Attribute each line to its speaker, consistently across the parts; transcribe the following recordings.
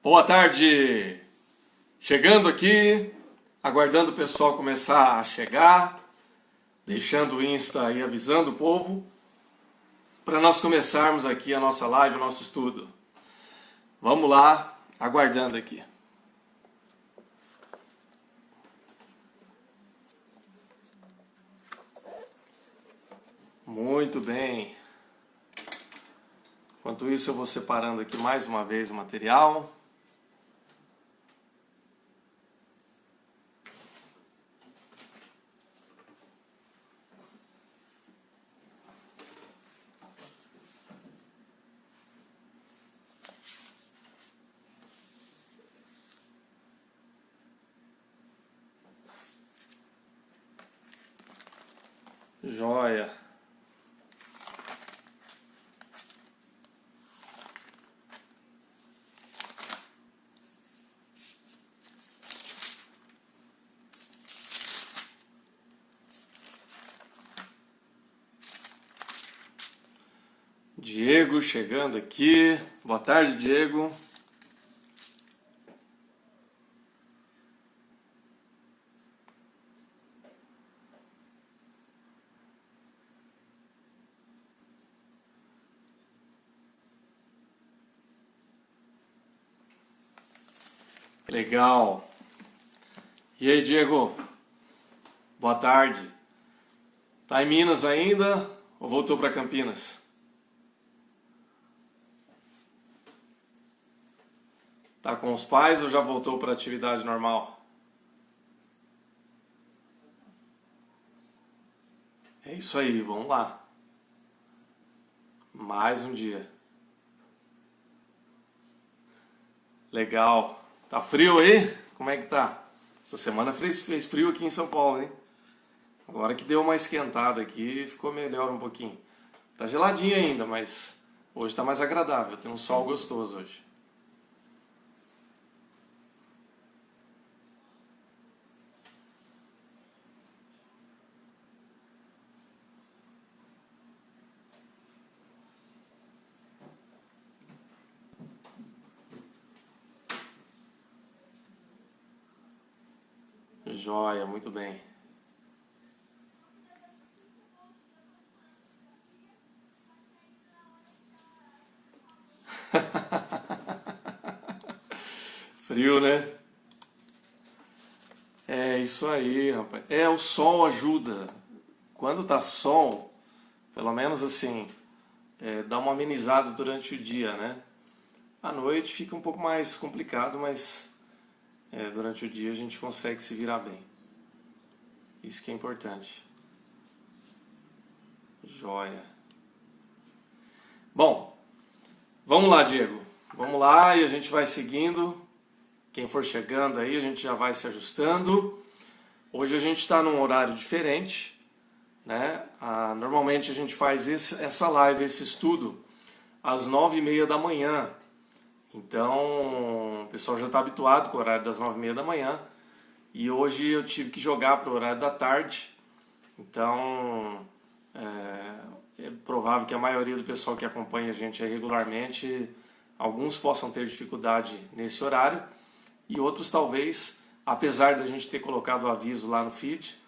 Speaker 1: Boa tarde! Chegando aqui, aguardando o pessoal começar a chegar, deixando o Insta aí avisando o povo, para nós começarmos aqui a nossa live, o nosso estudo. Vamos lá, aguardando aqui. Muito bem. Enquanto isso eu vou separando aqui mais uma vez o material. Joia. Diego chegando aqui. Boa tarde, Diego. Legal. E aí, Diego? Boa tarde. Tá em Minas ainda ou voltou para Campinas? Tá com os pais ou já voltou para a atividade normal? É isso aí, vamos lá. Mais um dia. Legal. Tá frio aí? Como é que tá? Essa semana fez frio aqui em São Paulo, hein? Agora que deu uma esquentada aqui, ficou melhor um pouquinho. Tá geladinho ainda, mas hoje tá mais agradável. Tem um sol gostoso hoje. Joia, muito bem. Frio, né? É isso aí, rapaz. É, o sol ajuda. Quando tá sol, pelo menos assim, dá uma amenizada durante o dia, né? À noite fica um pouco mais complicado, mas durante o dia a gente consegue se virar bem. Isso que é importante. Joia. Bom, vamos lá, Diego. Vamos lá e a gente vai seguindo. Quem for chegando aí, a gente já vai se ajustando. Hoje a gente está num horário diferente, né? Normalmente a gente faz essa live, esse estudo, às 9h30 da manhã. Então, o pessoal já está habituado com o horário das 9h30 da manhã. E hoje eu tive que jogar para o horário da tarde. Então, é provável que a maioria do pessoal que acompanha a gente aí regularmente, alguns possam ter dificuldade nesse horário. E outros talvez, apesar da gente ter colocado o aviso lá no feed,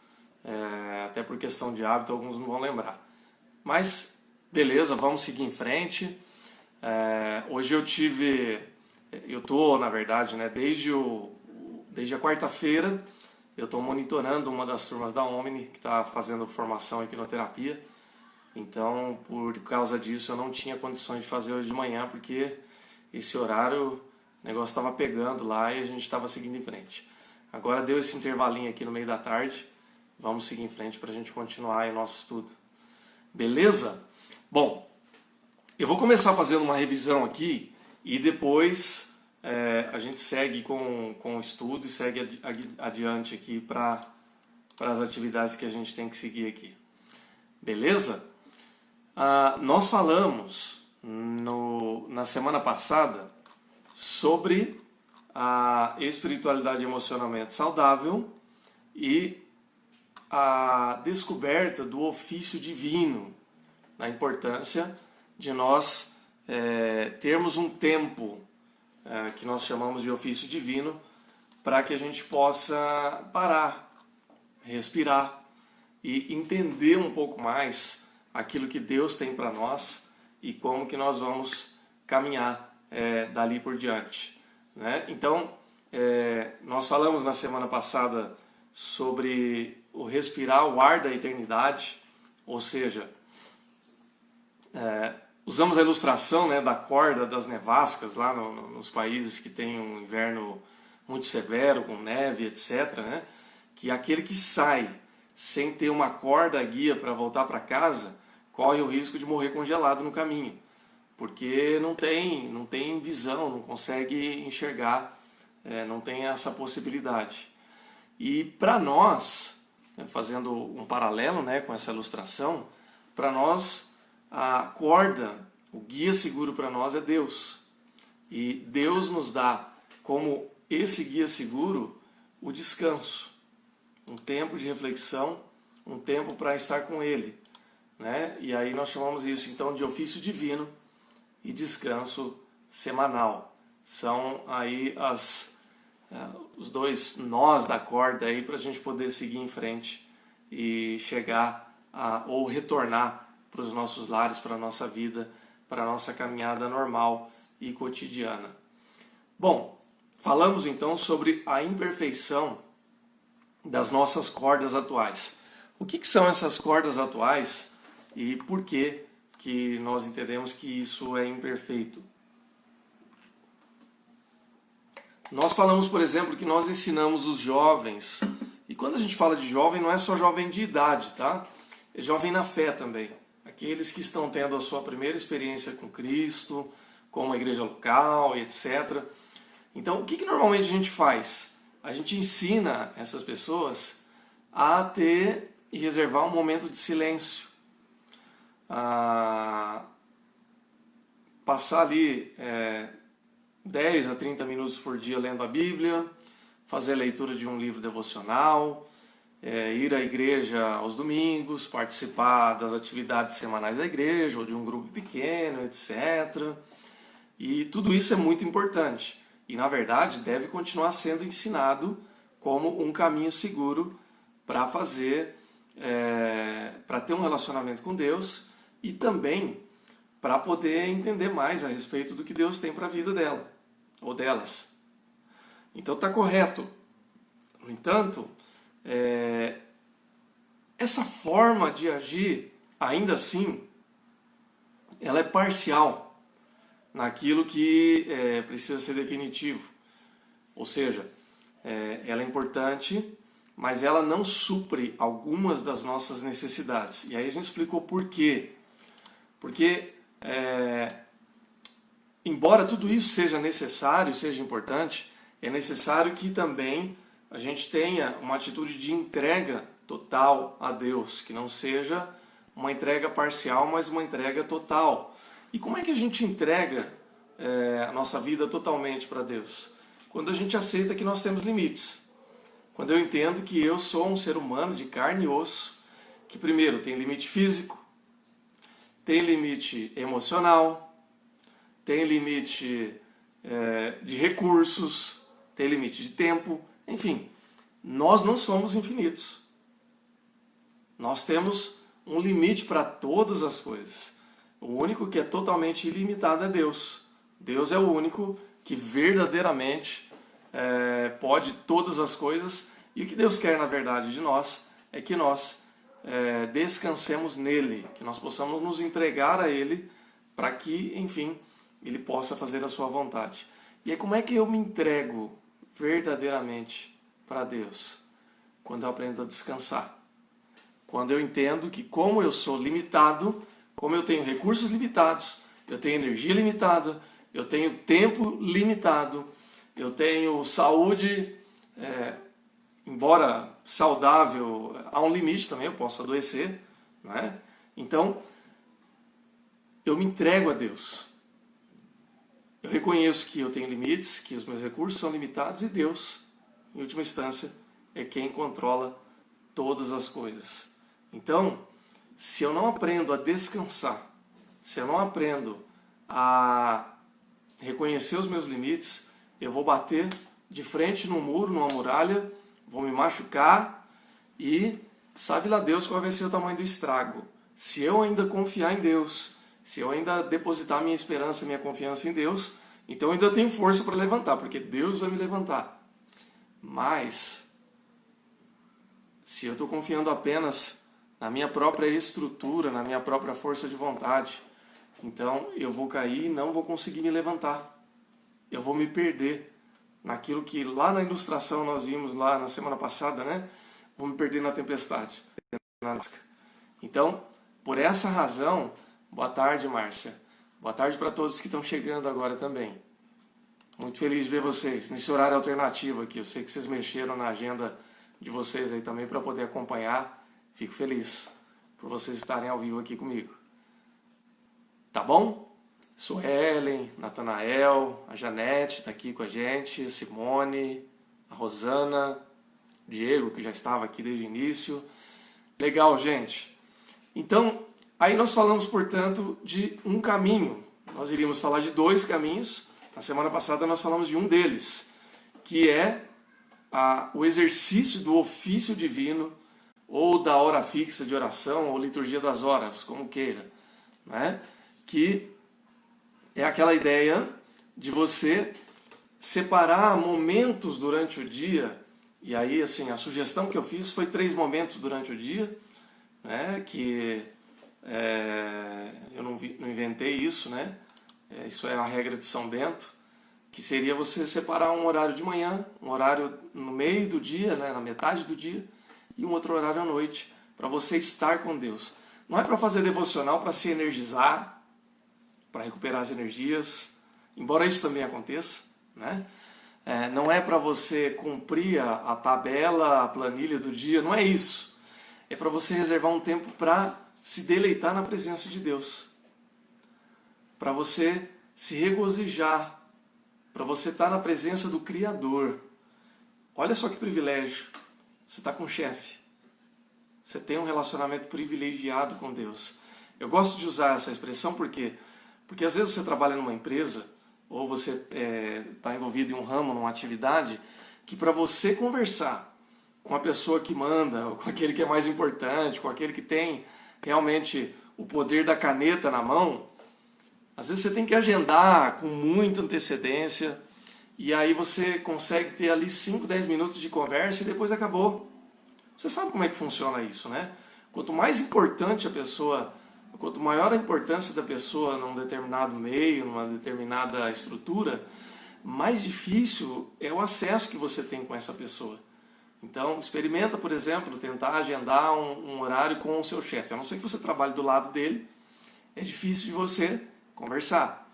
Speaker 1: até por questão de hábito, alguns não vão lembrar. Mas, beleza, vamos seguir em frente. Hoje eu tô, na verdade, né, desde a quarta-feira, eu estou monitorando uma das turmas da Omni, que está fazendo formação em hipnoterapia. Então, por causa disso, eu não tinha condições de fazer hoje de manhã, porque esse horário, o negócio estava pegando lá e a gente estava seguindo em frente. Agora deu esse intervalinho aqui no meio da tarde, vamos seguir em frente para a gente continuar aí o nosso estudo. Beleza? Bom, eu vou começar fazendo uma revisão aqui e depois a gente segue com o estudo e segue adiante aqui para as atividades que a gente tem que seguir aqui. Beleza? Nós falamos na semana passada sobre a espiritualidade e emocionamento saudável e a descoberta do ofício divino, a importância de nós termos um tempo que nós chamamos de ofício divino, para que a gente possa parar, respirar e entender um pouco mais aquilo que Deus tem para nós e como que nós vamos caminhar dali por diante, né? Então, nós falamos na semana passada sobre o respirar o ar da eternidade, ou seja, usamos a ilustração, né, da corda das nevascas lá nos países que tem um inverno muito severo, com neve, etc., né, que aquele que sai sem ter uma corda guia para voltar para casa corre o risco de morrer congelado no caminho, porque não tem visão, não consegue enxergar, não tem essa possibilidade. E para nós, fazendo um paralelo, né, com essa ilustração, para nós a corda, o guia seguro para nós é Deus. E Deus nos dá como esse guia seguro o descanso, um tempo de reflexão, um tempo para estar com Ele, né? E aí nós chamamos isso então de ofício divino e descanso semanal. São aí os dois nós da corda aí para a gente poder seguir em frente e chegar ou retornar para os nossos lares, para a nossa vida, para a nossa caminhada normal e cotidiana. Bom, falamos então sobre a imperfeição das nossas cordas atuais. O que são essas cordas atuais e por que nós entendemos que isso é imperfeito? Nós falamos, por exemplo, que nós ensinamos os jovens, e quando a gente fala de jovem, não é só jovem de idade, tá? É jovem na fé também. Aqueles que estão tendo a sua primeira experiência com Cristo, com uma igreja local, etc. Então, o que normalmente a gente faz? A gente ensina essas pessoas a ter e reservar um momento de silêncio. A passar ali 10 a 30 minutos por dia lendo a Bíblia, fazer a leitura de um livro devocional, ir à igreja aos domingos, participar das atividades semanais da igreja ou de um grupo pequeno, etc. E tudo isso é muito importante. E, na verdade, deve continuar sendo ensinado como um caminho seguro para para ter um relacionamento com Deus e também para poder entender mais a respeito do que Deus tem para a vida dela ou delas. Então está correto. No entanto, essa forma de agir, ainda assim, ela é parcial naquilo que precisa ser definitivo. Ou seja, ela é importante, mas ela não supre algumas das nossas necessidades. E aí a gente explicou por quê. Porque, embora tudo isso seja necessário, seja importante, é necessário que também a gente tenha uma atitude de entrega total a Deus, que não seja uma entrega parcial, mas uma entrega total. E como é que a gente entrega a nossa vida totalmente para Deus? Quando a gente aceita que nós temos limites. Quando eu entendo que eu sou um ser humano de carne e osso, que primeiro tem limite físico, tem limite emocional, tem limite de recursos, tem limite de tempo, enfim, nós não somos infinitos. Nós temos um limite para todas as coisas. O único que é totalmente ilimitado é Deus. Deus é o único que verdadeiramente pode todas as coisas, e o que Deus quer na verdade de nós é que nós descansemos nele, que nós possamos nos entregar a ele para que, enfim, ele possa fazer a sua vontade. E aí como é que eu me entrego verdadeiramente para Deus? Quando eu aprendo a descansar. Quando eu entendo que como eu sou limitado, como eu tenho recursos limitados, eu tenho energia limitada, eu tenho tempo limitado, eu tenho saúde, embora saudável, há um limite também, eu posso adoecer, né? Então, eu me entrego a Deus. Eu reconheço que eu tenho limites, que os meus recursos são limitados e Deus, em última instância, é quem controla todas as coisas. Então, se eu não aprendo a descansar, se eu não aprendo a reconhecer os meus limites, eu vou bater de frente num muro, numa muralha, vou me machucar e sabe lá Deus qual vai ser o tamanho do estrago. Se eu ainda confiar em Deus, se eu ainda depositar minha esperança, minha confiança em Deus, então eu ainda tenho força para levantar, porque Deus vai me levantar. Mas, se eu estou confiando apenas na minha própria estrutura, na minha própria força de vontade, então eu vou cair e não vou conseguir me levantar. Eu vou me perder naquilo que lá na ilustração nós vimos lá na semana passada, né? Vou me perder na tempestade. Então, por essa razão, boa tarde, Márcia. Boa tarde para todos que estão chegando agora também. Muito feliz de ver vocês nesse horário alternativo aqui. Eu sei que vocês mexeram na agenda de vocês aí também para poder acompanhar. Fico feliz por vocês estarem ao vivo aqui comigo. Tá bom? Suelen, Natanael, a Janete está aqui com a gente, a Simone, a Rosana, o Diego, que já estava aqui desde o início. Legal, gente. Então, aí nós falamos, portanto, de um caminho. Nós iríamos falar de dois caminhos. Na semana passada nós falamos de um deles, que é o exercício do ofício divino, ou da hora fixa de oração, ou liturgia das horas, como queira, né? Que é aquela ideia de você separar momentos durante o dia. E aí, assim, a sugestão que eu fiz foi 3 momentos durante o dia, né? Que eu não inventei isso, né? Isso é a regra de São Bento, que seria você separar um horário de manhã, um horário no meio do dia, né, na metade do dia, e um outro horário à noite, para você estar com Deus. Não é para fazer devocional, para se energizar, para recuperar as energias, embora isso também aconteça, né? Não é para você cumprir a tabela, a planilha do dia, não é isso. É para você reservar um tempo para se deleitar na presença de Deus, para você se regozijar, para você estar na presença do Criador. Olha só que privilégio. Você está com o chefe. Você tem um relacionamento privilegiado com Deus. Eu gosto de usar essa expressão porque às vezes você trabalha numa empresa ou você está envolvido em um ramo, numa atividade, que para você conversar com a pessoa que manda, ou com aquele que é mais importante, com aquele que tem realmente o poder da caneta na mão, às vezes você tem que agendar com muita antecedência e aí você consegue ter ali 5, 10 minutos de conversa e depois acabou. Você sabe como é que funciona isso, né? Quanto mais importante a pessoa, quanto maior a importância da pessoa num determinado meio, numa determinada estrutura, mais difícil é o acesso que você tem com essa pessoa. Então, experimenta, por exemplo, tentar agendar um horário com o seu chefe. A não ser que você trabalhe do lado dele, é difícil de você conversar.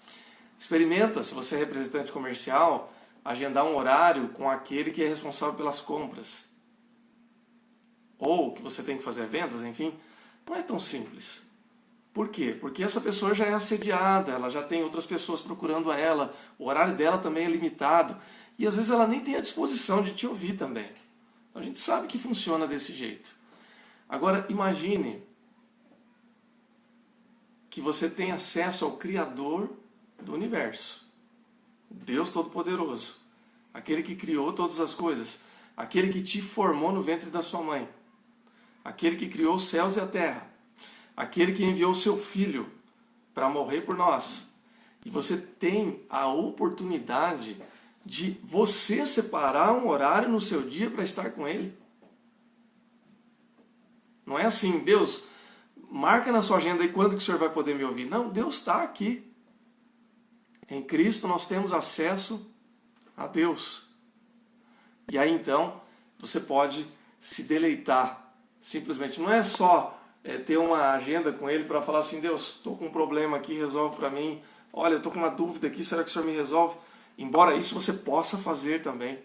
Speaker 1: Experimenta, se você é representante comercial, agendar um horário com aquele que é responsável pelas compras. Ou que você tem que fazer vendas, enfim. Não é tão simples. Por quê? Porque essa pessoa já é assediada, ela já tem outras pessoas procurando ela, o horário dela também é limitado, e às vezes ela nem tem a disposição de te ouvir também. A gente sabe que funciona desse jeito. Agora, imagine que você tem acesso ao Criador do universo, Deus Todo-Poderoso, aquele que criou todas as coisas, aquele que te formou no ventre da sua mãe, aquele que criou os céus e a terra, aquele que enviou o seu Filho para morrer por nós. E você tem a oportunidade de você separar um horário no seu dia para estar com Ele. Não é assim, Deus, marca na sua agenda aí quando que o Senhor vai poder me ouvir. Não, Deus está aqui. Em Cristo nós temos acesso a Deus. E aí então, você pode se deleitar. Simplesmente, não é só ter uma agenda com Ele para falar assim, Deus, estou com um problema aqui, resolve para mim. Olha, estou com uma dúvida aqui, será que o Senhor me resolve? Embora isso você possa fazer também.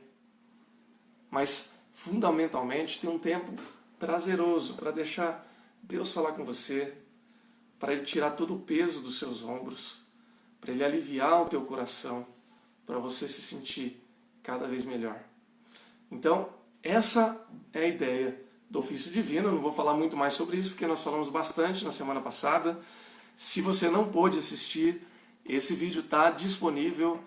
Speaker 1: Mas, fundamentalmente, tem um tempo prazeroso para deixar Deus falar com você, para Ele tirar todo o peso dos seus ombros, para Ele aliviar o teu coração, para você se sentir cada vez melhor. Então, essa é a ideia do ofício divino. Eu não vou falar muito mais sobre isso, porque nós falamos bastante na semana passada. Se você não pôde assistir, esse vídeo está disponível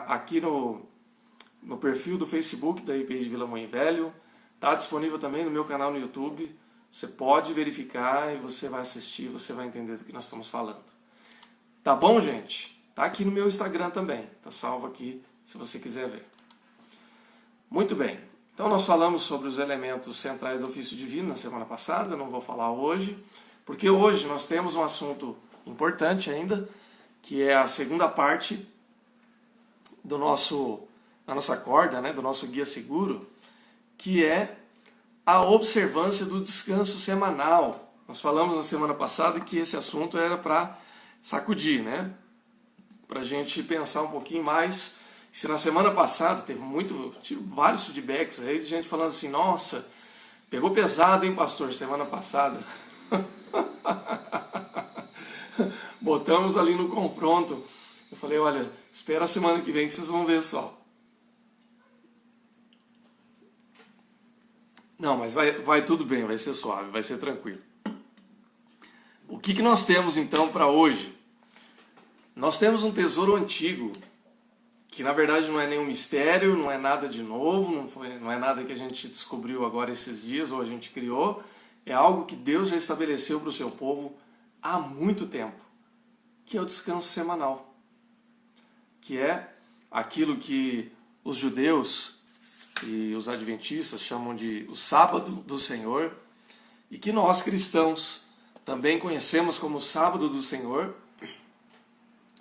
Speaker 1: aqui no perfil do Facebook da IPI de Vila Moinho Velho. Está disponível também no meu canal no YouTube. Você pode verificar e você vai assistir, você vai entender do que nós estamos falando. Tá bom, gente? Tá aqui no meu Instagram também. Tá salvo aqui, se você quiser ver. Muito bem. Então nós falamos sobre os elementos centrais do ofício divino na semana passada. Eu não vou falar hoje, porque hoje nós temos um assunto importante ainda, que é a segunda parte da nossa corda, né, do nosso guia seguro, que é a observância do descanso semanal. Nós falamos na semana passada que esse assunto era para sacudir, né? Para a gente pensar um pouquinho mais. Se na semana passada tive vários feedbacks aí de gente falando assim, nossa, pegou pesado, hein, pastor, semana passada. Botamos ali no confronto. Eu falei, olha, espera a semana que vem que vocês vão ver só. Não, mas vai tudo bem, vai ser suave, vai ser tranquilo. O que nós temos então para hoje? Nós temos um tesouro antigo, que na verdade não é nenhum mistério, não é nada de novo, não é nada que a gente descobriu agora esses dias ou a gente criou. É algo que Deus já estabeleceu para o seu povo há muito tempo, que é o descanso semanal, que é aquilo que os judeus e os adventistas chamam de o sábado do Senhor, e que nós cristãos também conhecemos como o sábado do Senhor,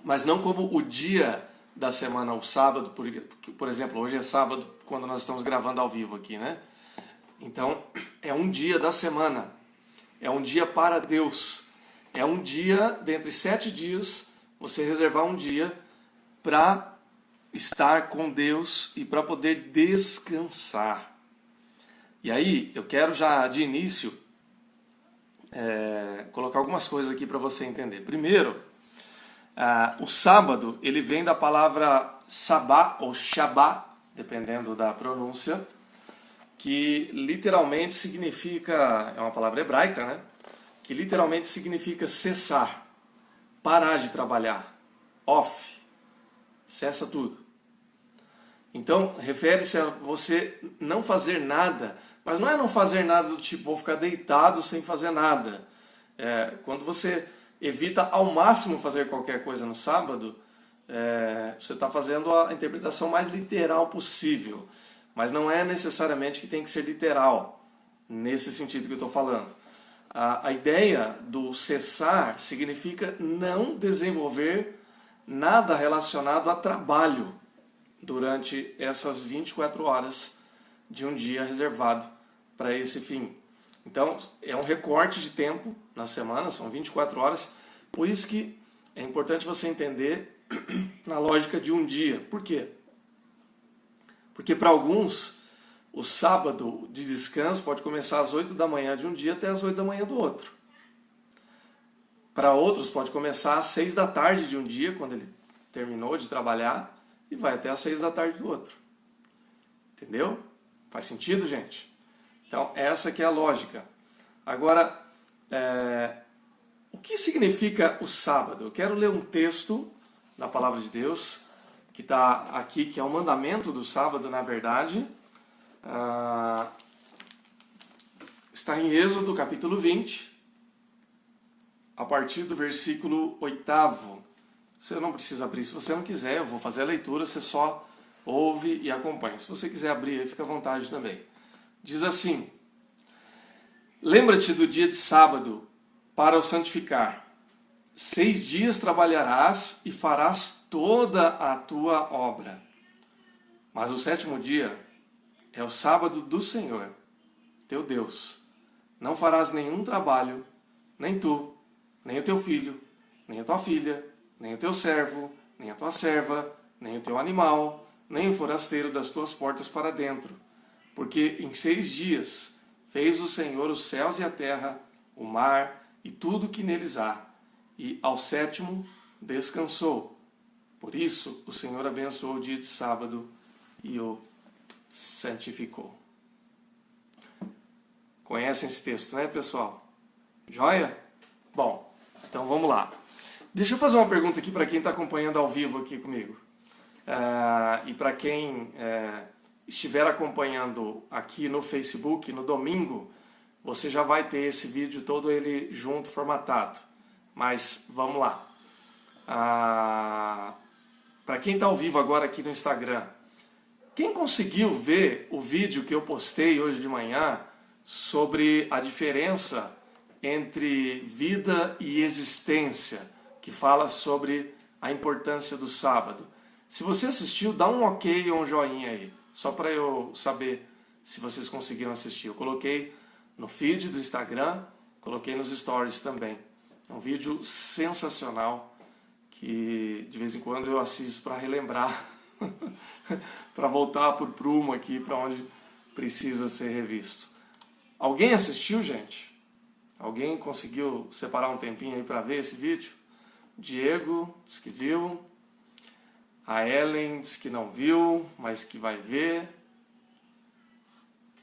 Speaker 1: mas não como o dia da semana, o sábado, por exemplo, hoje é sábado quando nós estamos gravando ao vivo aqui, né? Então, é um dia da semana, é um dia para Deus, é um dia, dentre 7 dias, você reservar um dia para estar com Deus e para poder descansar. E aí, eu quero já de início colocar algumas coisas aqui para você entender. Primeiro, o sábado, ele vem da palavra sabá ou shabá, dependendo da pronúncia, que literalmente significa, é uma palavra hebraica, né? Que literalmente significa cessar, parar de trabalhar, off, cessa tudo. Então, refere-se a você não fazer nada, mas não é não fazer nada do tipo, vou ficar deitado sem fazer nada. Quando você evita ao máximo fazer qualquer coisa no sábado, você está fazendo a interpretação mais literal possível. Mas não é necessariamente que tem que ser literal, nesse sentido que eu estou falando. A ideia do cessar significa não desenvolver nada relacionado a trabalho durante essas 24 horas de um dia reservado para esse fim. Então, é um recorte de tempo na semana, são 24 horas, por isso que é importante você entender na lógica de um dia. Por quê? Porque para alguns, o sábado de descanso pode começar às 8 da manhã de um dia até às 8 da manhã do outro. Para outros, pode começar às 6 da tarde de um dia, quando ele terminou de trabalhar, e vai até às 6 da tarde do outro. Entendeu? Faz sentido, gente? Então, essa que é a lógica. Agora, o que significa o sábado? Eu quero ler um texto da Palavra de Deus, que está aqui, que é o mandamento do sábado, na verdade. Está em Êxodo, capítulo 20, a partir do versículo 8º. Você não precisa abrir se você não quiser, eu vou fazer a leitura, você só ouve e acompanha. Se você quiser abrir aí, fica à vontade também. Diz assim: lembra-te do dia de sábado para o santificar. 6 dias trabalharás e farás toda a tua obra. Mas o 7º dia é o sábado do Senhor, teu Deus. Não farás nenhum trabalho, nem tu, nem o teu filho, nem a tua filha, nem o teu servo, nem a tua serva, nem o teu animal, nem o forasteiro das tuas portas para dentro. Porque em 6 dias fez o Senhor os céus e a terra, o mar e tudo que neles há, e ao 7º descansou. Por isso o Senhor abençoou o dia de sábado e o santificou. Conhecem esse texto, né, pessoal? Joia? Bom, então vamos lá. Deixa eu fazer uma pergunta aqui para quem está acompanhando ao vivo aqui comigo. E para quem estiver acompanhando aqui no Facebook, no domingo, você já vai ter esse vídeo todo ele junto, formatado. Mas vamos lá. Para quem está ao vivo agora aqui no Instagram, quem conseguiu ver o vídeo que eu postei hoje de manhã sobre a diferença entre vida e existência, que fala sobre a importância do sábado? Se você assistiu, dá um ok ou um joinha aí, só para eu saber se vocês conseguiram assistir. Eu coloquei no feed do Instagram, coloquei nos stories também. É um vídeo sensacional que de vez em quando eu assisto para relembrar, para voltar por prumo aqui para onde precisa ser revisto. Alguém assistiu, gente? Alguém conseguiu separar um tempinho aí para ver esse vídeo? Diego disse que viu. A Ellen disse que não viu, mas que vai ver.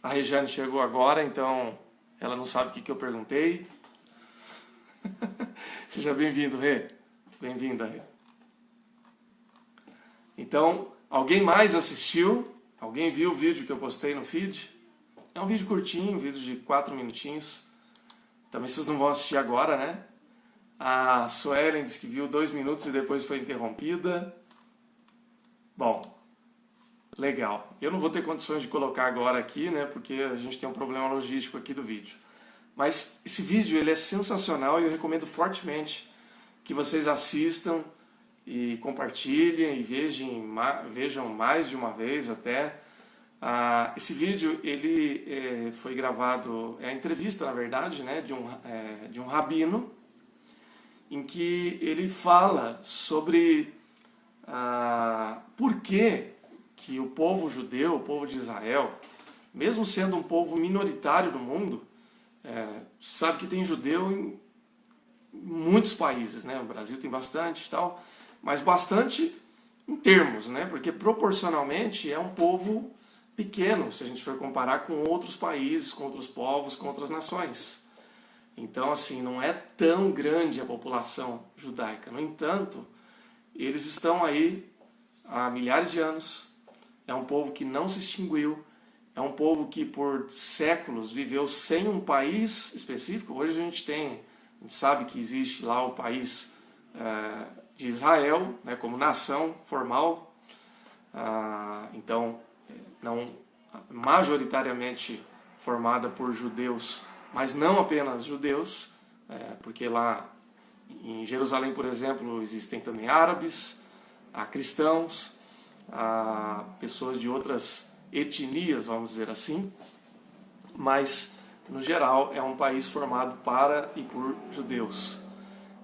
Speaker 1: A Regiane chegou agora, então ela não sabe o que eu perguntei. Seja bem-vindo, Rê. Bem-vinda, Rê. Então, alguém mais assistiu? Alguém viu o vídeo que eu postei no feed? É um vídeo curtinho, um vídeo de 4 minutinhos. Também vocês não vão assistir agora, né? A Suelen disse que viu 2 minutos e depois foi interrompida. Bom, legal. Eu não vou ter condições de colocar agora aqui, né? Porque a gente tem um problema logístico aqui do vídeo. Mas esse vídeo ele é sensacional e eu recomendo fortemente que vocês assistam e compartilhem e vejam mais de uma vez até. Esse vídeo ele foi gravado, é a entrevista na verdade, né, de um rabino, em que ele fala sobre por que o povo judeu, o povo de Israel, mesmo sendo um povo minoritário no mundo, sabe que tem judeu em muitos países, né? O Brasil tem bastante e tal, mas bastante em termos, né? Porque proporcionalmente é um povo pequeno, se a gente for comparar com outros países, com outros povos, com outras nações. Então, assim, não é tão grande a população judaica. No entanto, eles estão aí há milhares de anos. É um povo que não se extinguiu. É um povo que por séculos viveu sem um país específico. Hoje a gente sabe que existe lá o país de Israel, né, como nação formal. Então, não majoritariamente formada por judeus, mas não apenas judeus, porque lá em Jerusalém, por exemplo, existem também árabes, há cristãos, há pessoas de outras etnias, vamos dizer assim, mas no geral é um país formado para e por judeus.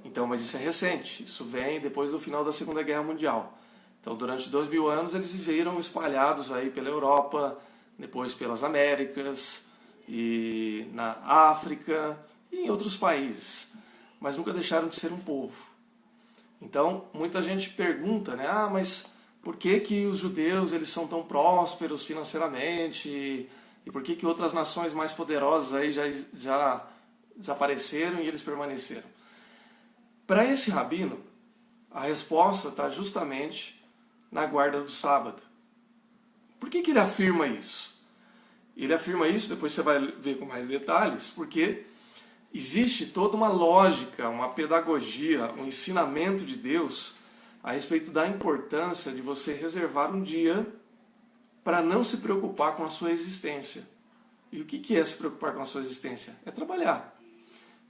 Speaker 1: Então, mas isso é recente, isso vem depois do final da Segunda Guerra Mundial. Então, durante 2000 anos eles viveram espalhados aí pela Europa, depois pelas Américas e na África e em outros países, mas nunca deixaram de ser um povo. Então, muita gente pergunta, né? Mas por que os judeus eles são tão prósperos financeiramente e por que outras nações mais poderosas aí já desapareceram e eles permaneceram? Para esse rabino, a resposta está justamente na guarda do sábado. Por que ele afirma isso? Ele afirma isso, depois você vai ver com mais detalhes, porque existe toda uma lógica, uma pedagogia, um ensinamento de Deus a respeito da importância de você reservar um dia para não se preocupar com a sua existência. E o que é se preocupar com a sua existência? É trabalhar.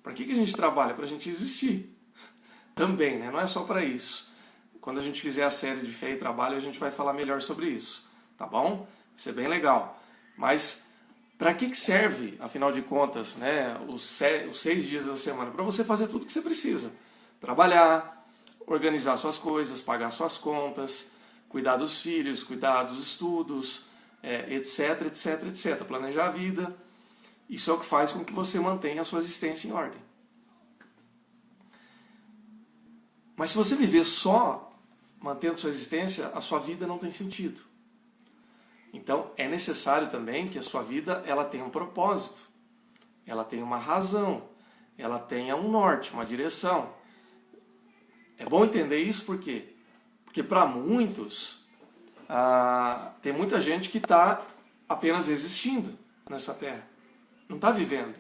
Speaker 1: Para que a gente trabalha? Para a gente existir. Também, né? Não é só para isso. Quando a gente fizer a série de fé e trabalho, a gente vai falar melhor sobre isso. Tá bom? Vai ser bem legal. Mas para que serve, afinal de contas, né, os 6 dias da semana? Para você fazer tudo o que você precisa. Trabalhar, organizar suas coisas, pagar suas contas, cuidar dos filhos, cuidar dos estudos, etc, etc, etc. Planejar a vida. Isso é o que faz com que você mantenha a sua existência em ordem. Mas se você viver só mantendo sua existência, a sua vida não tem sentido. Então é necessário também que a sua vida ela tenha um propósito, ela tenha uma razão, ela tenha um norte, uma direção. É bom entender isso por quê? Porque para muitos, tem muita gente que está apenas existindo nessa terra. Não está vivendo.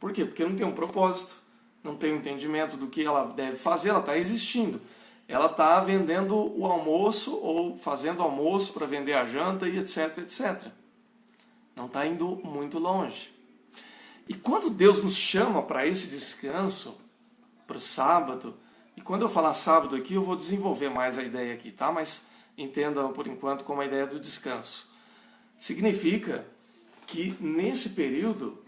Speaker 1: Por quê? Porque não tem um propósito, não tem um entendimento do que ela deve fazer, ela está existindo. Ela está vendendo o almoço ou fazendo almoço para vender a janta e etc, etc. Não está indo muito longe. E quando Deus nos chama para esse descanso, para o sábado, e quando eu falar sábado aqui, eu vou desenvolver mais a ideia aqui, tá? Mas entendam por enquanto como a ideia do descanso. Significa que nesse período,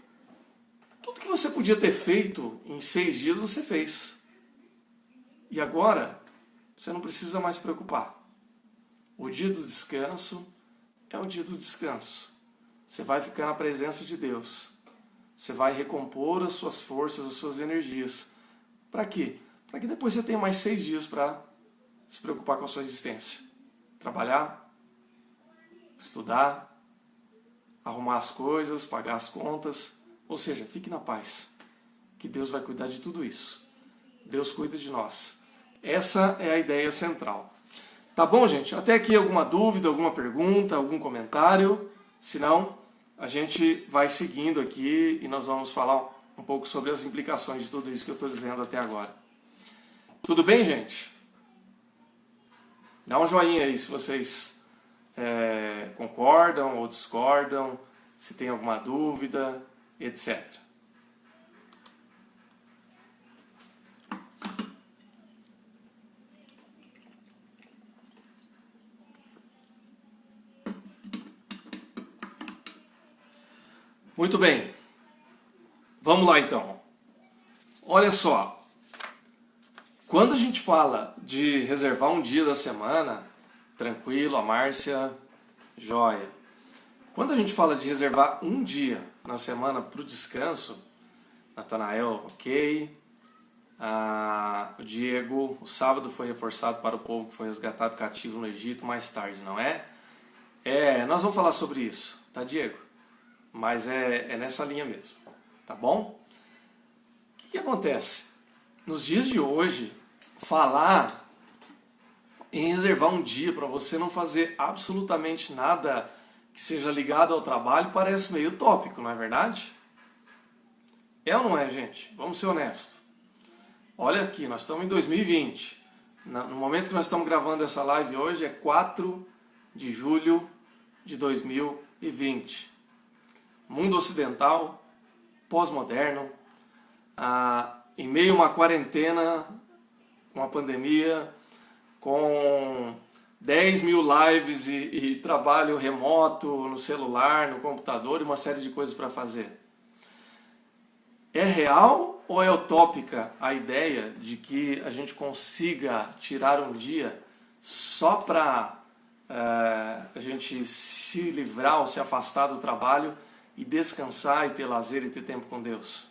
Speaker 1: tudo que você podia ter feito em 6 dias, você fez. E agora, você não precisa mais se preocupar. O dia do descanso é um dia do descanso. Você vai ficar na presença de Deus. Você vai recompor as suas forças, as suas energias. Para quê? Para que depois você tenha mais 6 dias para se preocupar com a sua existência. Trabalhar, estudar, arrumar as coisas, pagar as contas. Ou seja, fique na paz. Que Deus vai cuidar de tudo isso. Deus cuida de nós. Essa é a ideia central. Tá bom, gente? Até aqui alguma dúvida, alguma pergunta, algum comentário? Se não, a gente vai seguindo aqui e nós vamos falar um pouco sobre as implicações de tudo isso que eu estou dizendo até agora. Tudo bem, gente? Dá um joinha aí se vocês concordam ou discordam, se tem alguma dúvida, etc. Muito bem. Vamos lá então. Olha só. Quando a gente fala de reservar um dia da semana, tranquilo, a Márcia, joia. Quando a gente fala de reservar um dia na semana para o descanso, Natanael, ok. O Diego, o sábado foi reforçado para o povo que foi resgatado cativo no Egito mais tarde, não é? Nós vamos falar sobre isso, tá, Diego? Mas é nessa linha mesmo, tá bom? O que acontece? Nos dias de hoje, falar em reservar um dia para você não fazer absolutamente nada que seja ligado ao trabalho parece meio utópico, não é verdade? É ou não é, gente? Vamos ser honestos. Olha aqui, nós estamos em 2020. No momento que nós estamos gravando essa live hoje é 4 de julho de 2020. Mundo ocidental, pós-moderno, em meio a uma quarentena, uma pandemia, com 10 mil lives e trabalho remoto no celular, no computador e uma série de coisas para fazer. É real ou é utópica a ideia de que a gente consiga tirar um dia só para a gente se livrar ou se afastar do trabalho e descansar e ter lazer e ter tempo com Deus?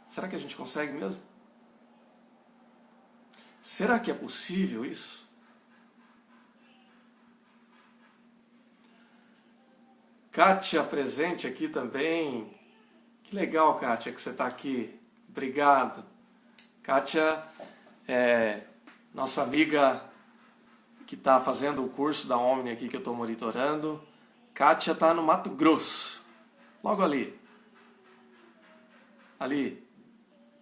Speaker 1: Será que a gente consegue mesmo? Será que é possível isso? Kátia presente aqui também. Que legal, Kátia, que você está aqui. Obrigado. Kátia é nossa amiga que está fazendo o curso da Omni aqui que eu estou monitorando. Kátia está no Mato Grosso. Logo ali. Ali.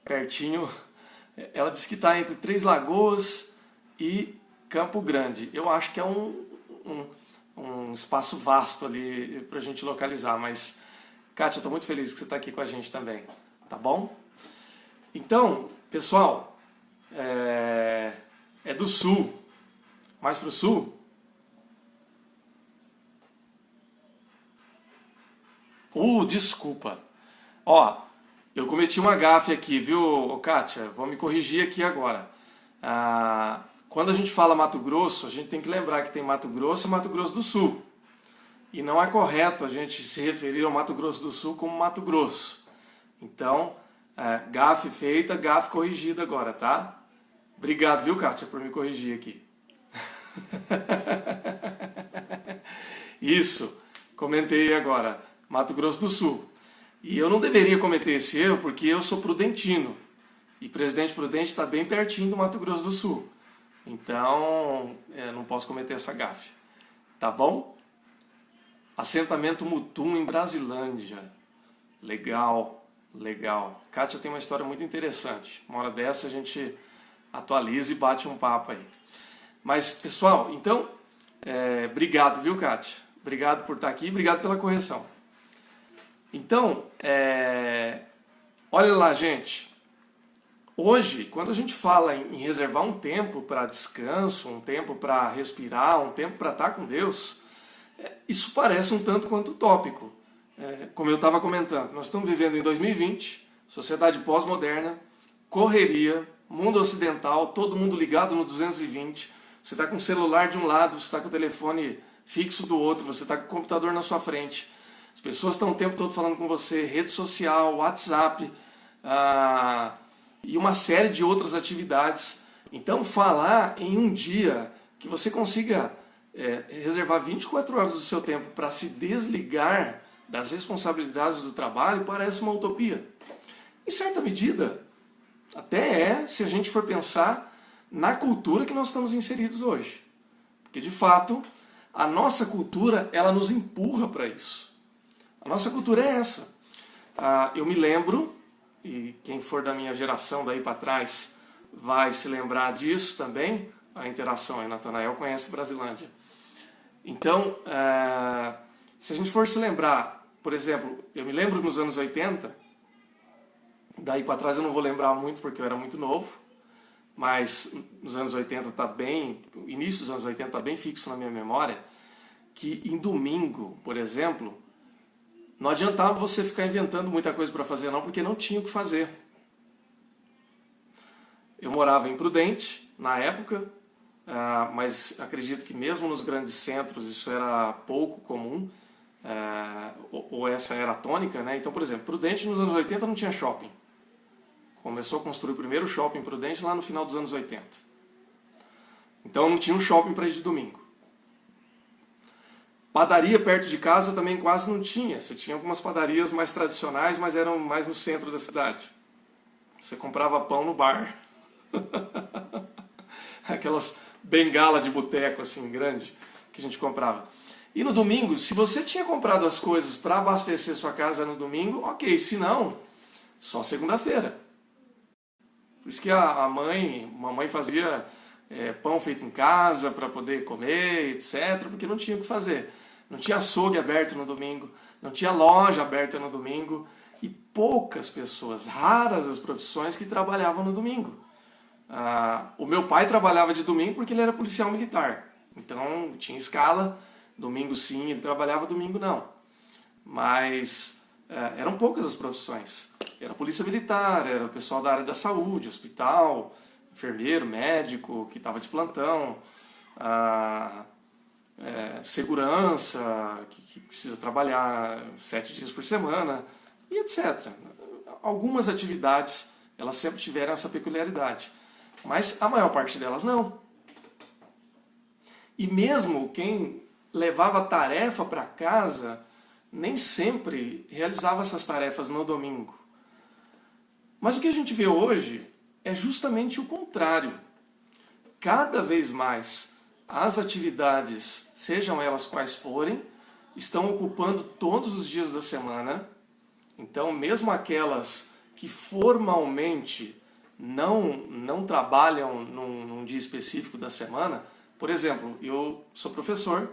Speaker 1: Pertinho. Ela disse que está entre Três Lagoas e Campo Grande. Eu acho que é um espaço vasto ali para a gente localizar, mas, Kátia, eu estou muito feliz que você está aqui com a gente também, tá bom? Então, pessoal, é do sul, mais para o sul. Desculpa. Eu cometi uma gafe aqui, viu, Kátia? Vou me corrigir aqui agora. Quando a gente fala Mato Grosso, a gente tem que lembrar que tem Mato Grosso e Mato Grosso do Sul. E não é correto a gente se referir ao Mato Grosso do Sul como Mato Grosso. Então, gafe feita, gafe corrigida agora, tá? Obrigado, viu, Kátia, por me corrigir aqui. Isso, comentei agora, Mato Grosso do Sul. E eu não deveria cometer esse erro porque eu sou prudentino. E Presidente Prudente está bem pertinho do Mato Grosso do Sul. Então, não posso cometer essa gafe. Tá bom? Assentamento Mutum em Brasilândia. Legal, legal. Kátia tem uma história muito interessante. Uma hora dessa a gente atualiza e bate um papo aí. Mas, pessoal, então, obrigado, viu, Kátia? Obrigado por estar aqui, obrigado pela correção. Então, olha lá, gente. Hoje, quando a gente fala em reservar um tempo para descanso, um tempo para respirar, um tempo para estar com Deus, isso parece um tanto quanto utópico. Como eu estava comentando, nós estamos vivendo em 2020, sociedade pós-moderna, correria, mundo ocidental, todo mundo ligado no 220, você está com o celular de um lado, você está com o telefone fixo do outro, você está com o computador na sua frente, as pessoas estão o tempo todo falando com você, rede social, WhatsApp, e uma série de outras atividades. Então, falar em um dia que você consiga reservar 24 horas do seu tempo para se desligar das responsabilidades do trabalho parece uma utopia. Em certa medida, até se a gente for pensar na cultura que nós estamos inseridos hoje. Porque, de fato, a nossa cultura, ela nos empurra para isso. A nossa cultura é essa. Eu me lembro, e quem for da minha geração daí para trás vai se lembrar disso também, a interação aí, Natanael conhece Brasilândia. Então, se a gente for se lembrar, por exemplo, eu me lembro nos anos 80, daí para trás eu não vou lembrar muito porque eu era muito novo, mas nos anos 80 está bem, o início dos anos 80 está bem fixo na minha memória, que em domingo, por exemplo, não adiantava você ficar inventando muita coisa para fazer não, porque não tinha o que fazer. Eu morava em Prudente, na época, mas acredito que mesmo nos grandes centros isso era pouco comum, ou essa era a tônica, né? Então, por exemplo, Prudente nos anos 80 não tinha shopping. Começou a construir o primeiro shopping em Prudente lá no final dos anos 80. Então não tinha um shopping para ir de domingo. Padaria perto de casa também quase não tinha. Você tinha algumas padarias mais tradicionais, mas eram mais no centro da cidade. Você comprava pão no bar. Aquelas bengala de boteco assim, grande, que a gente comprava. E no domingo, se você tinha comprado as coisas para abastecer sua casa no domingo, ok. Se não, só segunda-feira. Por isso que a mamãe fazia pão feito em casa para poder comer, etc. Porque não tinha o que fazer. Não tinha açougue aberto no domingo, não tinha loja aberta no domingo, e poucas pessoas, raras as profissões que trabalhavam no domingo. O meu pai trabalhava de domingo porque ele era policial militar, então tinha escala, domingo sim, ele trabalhava, domingo não. Mas eram poucas as profissões. Era polícia militar, era o pessoal da área da saúde, hospital, enfermeiro, médico, que estava de plantão, segurança, que precisa trabalhar 7 dias por semana, e etc. Algumas atividades, elas sempre tiveram essa peculiaridade, mas a maior parte delas não. E mesmo quem levava tarefa para casa, nem sempre realizava essas tarefas no domingo. Mas o que a gente vê hoje é justamente o contrário. Cada vez mais as atividades, sejam elas quais forem, estão ocupando todos os dias da semana. Então, mesmo aquelas que formalmente não trabalham num dia específico da semana, por exemplo, eu sou professor,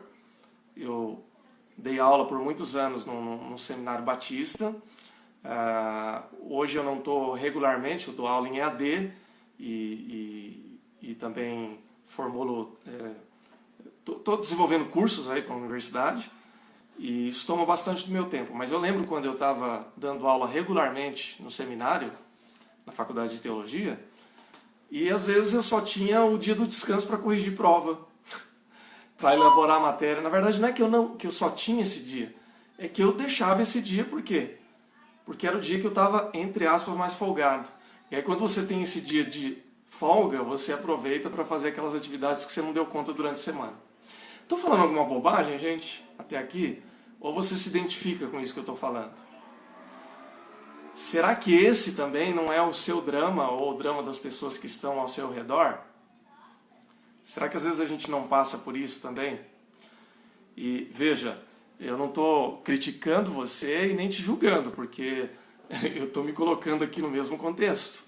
Speaker 1: eu dei aula por muitos anos num seminário batista, hoje eu não estou regularmente, eu dou aula em EAD e também formulo, estou desenvolvendo cursos aí para a universidade, e isso toma bastante do meu tempo. Mas eu lembro quando eu estava dando aula regularmente no seminário, na faculdade de teologia, e às vezes eu só tinha o dia do descanso para corrigir prova, para elaborar a matéria. Na verdade não é que eu só tinha esse dia, é que eu deixava esse dia, por quê? Porque era o dia que eu estava, entre aspas, mais folgado. E aí quando você tem esse dia de folga, você aproveita para fazer aquelas atividades que você não deu conta durante a semana. Estou falando alguma bobagem, gente, até aqui? Ou você se identifica com isso que eu estou falando? Será que esse também não é o seu drama ou o drama das pessoas que estão ao seu redor? Será que às vezes a gente não passa por isso também? E veja, eu não estou criticando você e nem te julgando, porque eu estou me colocando aqui no mesmo contexto,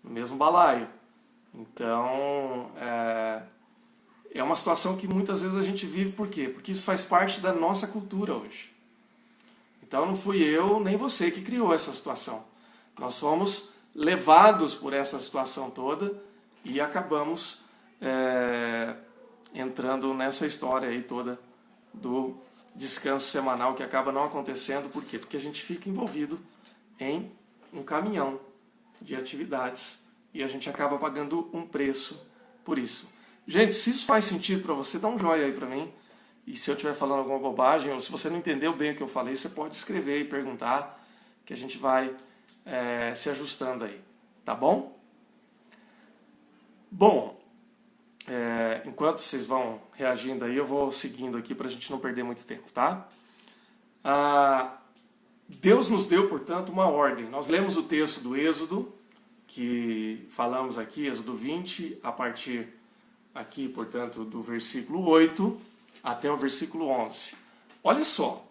Speaker 1: no mesmo balaio. Então, é uma situação que muitas vezes a gente vive, por quê? Porque isso faz parte da nossa cultura hoje. Então não fui eu nem você que criou essa situação. Nós fomos levados por essa situação toda e acabamos entrando nessa história aí toda do descanso semanal que acaba não acontecendo. Por quê? Porque a gente fica envolvido em um caminhão de atividades e a gente acaba pagando um preço por isso. Gente, se isso faz sentido para você, dá um joinha aí para mim. E se eu estiver falando alguma bobagem, ou se você não entendeu bem o que eu falei, você pode escrever e perguntar, que a gente vai se ajustando aí. Tá bom? Bom, enquanto vocês vão reagindo aí, eu vou seguindo aqui para a gente não perder muito tempo, tá? Deus nos deu, portanto, uma ordem. Nós lemos o texto do Êxodo, que falamos aqui, Êxodo 20, a partir aqui, portanto, do versículo 8 até o versículo 11. Olha só,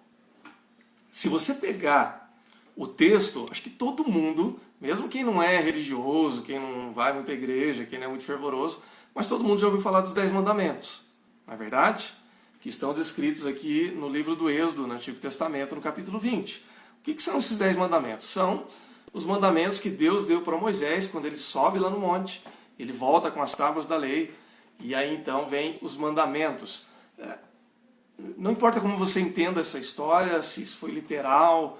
Speaker 1: se você pegar o texto, acho que todo mundo, mesmo quem não é religioso, quem não vai muito à igreja, quem não é muito fervoroso, mas todo mundo já ouviu falar dos 10 mandamentos, não é verdade? Que estão descritos aqui no livro do Êxodo, no Antigo Testamento, no capítulo 20. O que são esses 10 mandamentos? São os mandamentos que Deus deu para Moisés quando ele sobe lá no monte, ele volta com as tábuas da lei, e aí então vem os mandamentos. Não importa como você entenda essa história, se isso foi literal,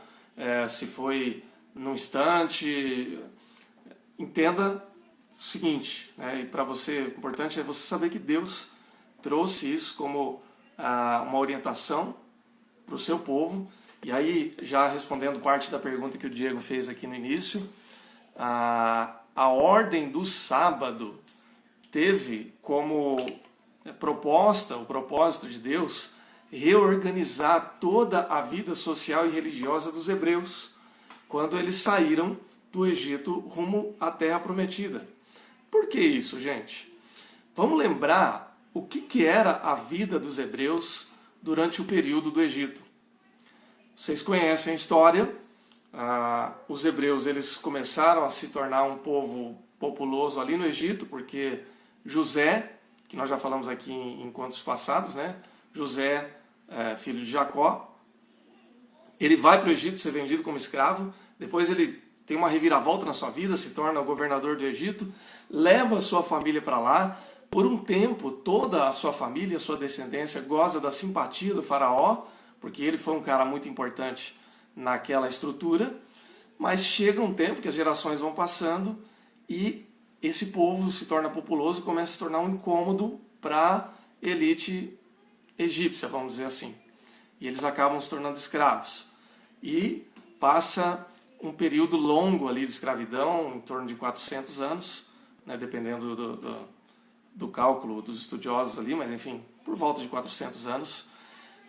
Speaker 1: se foi num instante, entenda o seguinte, e para você, o importante é você saber que Deus trouxe isso como uma orientação para o seu povo. E aí, já respondendo parte da pergunta que o Diego fez aqui no início, a ordem do sábado teve como proposta, o propósito de Deus, reorganizar toda a vida social e religiosa dos hebreus, quando eles saíram do Egito rumo à Terra Prometida. Por que isso, gente? Vamos lembrar o que era a vida dos hebreus durante o período do Egito. Vocês conhecem a história. Os hebreus eles começaram a se tornar um povo populoso ali no Egito, porque José, que nós já falamos aqui em encontros passados, né? José, filho de Jacó, ele vai para o Egito ser vendido como escravo, depois ele tem uma reviravolta na sua vida, se torna o governador do Egito, leva a sua família para lá. Por um tempo, toda a sua família, a sua descendência, goza da simpatia do faraó, porque ele foi um cara muito importante naquela estrutura, mas chega um tempo que as gerações vão passando e esse povo se torna populoso e começa a se tornar um incômodo para a elite egípcia, vamos dizer assim. E eles acabam se tornando escravos. E passa um período longo ali de escravidão, em torno de 400 anos, né, dependendo do cálculo dos estudiosos ali, mas enfim, por volta de 400 anos,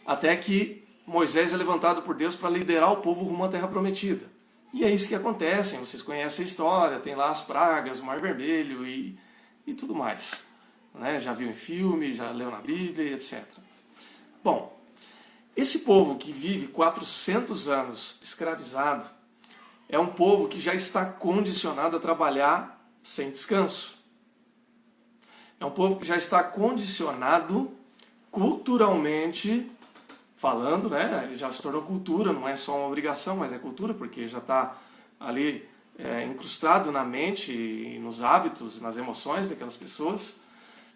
Speaker 1: até que Moisés é levantado por Deus para liderar o povo rumo à Terra Prometida. E é isso que acontece, vocês conhecem a história, tem lá as pragas, o Mar Vermelho e tudo mais. Né? Já viu em filme, já leu na Bíblia, etc. Bom, esse povo que vive 400 anos escravizado é um povo que já está condicionado a trabalhar sem descanso. É um povo que já está condicionado culturalmente falando, né? Já se tornou cultura, não é só uma obrigação, mas é cultura, porque já está ali incrustado na mente e nos hábitos, nas emoções daquelas pessoas,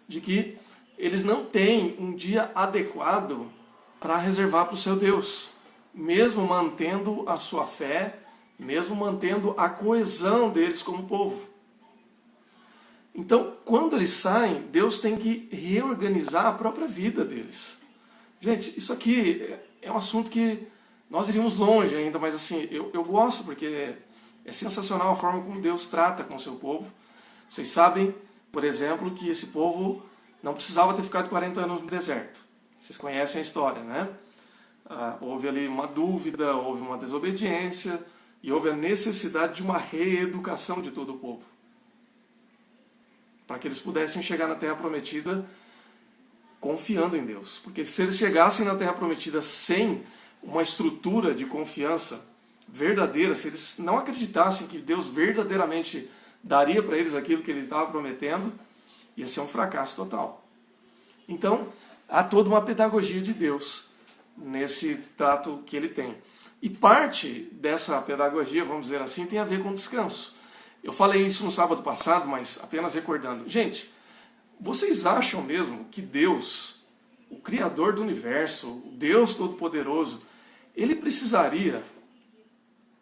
Speaker 1: de que eles não têm um dia adequado para reservar para o seu Deus, mesmo mantendo a sua fé, mesmo mantendo a coesão deles como povo. Então, quando eles saem, Deus tem que reorganizar a própria vida deles. Gente, isso aqui é um assunto que nós iríamos longe ainda, mas assim, eu gosto porque é sensacional a forma como Deus trata com o seu povo. Vocês sabem, por exemplo, que esse povo não precisava ter ficado 40 anos no deserto. Vocês conhecem a história, né? Houve ali uma dúvida, houve uma desobediência e houve a necessidade de uma reeducação de todo o povo, para que eles pudessem chegar na Terra Prometida confiando em Deus. Porque se eles chegassem na Terra Prometida sem uma estrutura de confiança verdadeira, se eles não acreditassem que Deus verdadeiramente daria para eles aquilo que ele estava prometendo, ia ser um fracasso total. Então, há toda uma pedagogia de Deus nesse trato que ele tem. E parte dessa pedagogia, vamos dizer assim, tem a ver com descanso. Eu falei isso no sábado passado, mas apenas recordando. Gente, vocês acham mesmo que Deus, o Criador do Universo, o Deus Todo-Poderoso, ele precisaria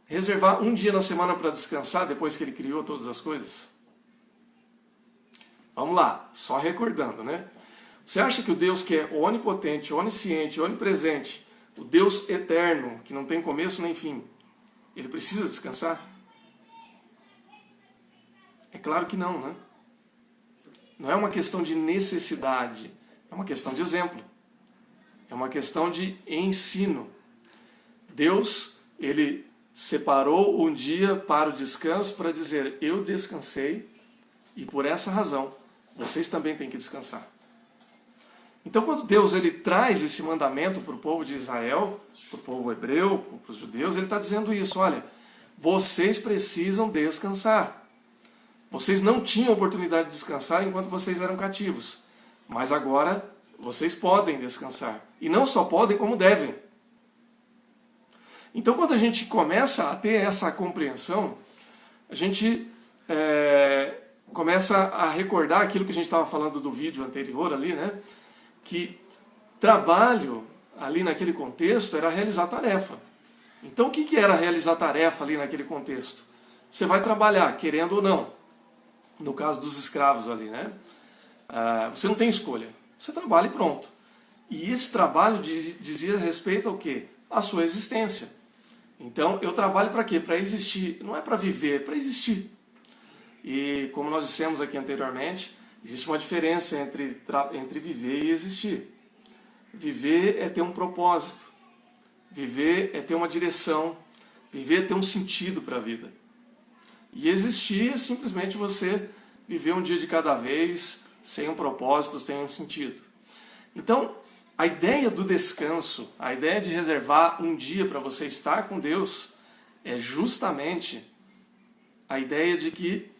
Speaker 1: reservar um dia na semana para descansar depois que ele criou todas as coisas? Vamos lá, só recordando, né? Você acha que o Deus que é onipotente, onisciente, onipresente, o Deus eterno, que não tem começo nem fim, ele precisa descansar? É claro que não, né? Não é uma questão de necessidade, é uma questão de exemplo. É uma questão de ensino. Deus, ele separou um dia para o descanso para dizer, eu descansei e por essa razão vocês também têm que descansar. Então quando Deus ele traz esse mandamento para o povo de Israel, para o povo hebreu, para os judeus, ele está dizendo isso, olha, vocês precisam descansar. Vocês não tinham oportunidade de descansar enquanto vocês eram cativos, mas agora vocês podem descansar. E não só podem, como devem. Então quando a gente começa a ter essa compreensão, a gente começa a recordar aquilo que a gente estava falando do vídeo anterior ali, né? Que trabalho ali naquele contexto era realizar tarefa. Então o que era realizar tarefa ali naquele contexto? Você vai trabalhar, querendo ou não. No caso dos escravos ali, né? Você não tem escolha. Você trabalha e pronto. E esse trabalho dizia respeito ao quê? À sua existência. Então eu trabalho para quê? Para existir. Não é para viver, é para existir. E como nós dissemos aqui anteriormente, existe uma diferença entre viver e existir. Viver é ter um propósito. Viver é ter uma direção. Viver é ter um sentido para a vida. E existir é simplesmente você viver um dia de cada vez, sem um propósito, sem um sentido. Então, a ideia do descanso, a ideia de reservar um dia para você estar com Deus, é justamente a ideia de que,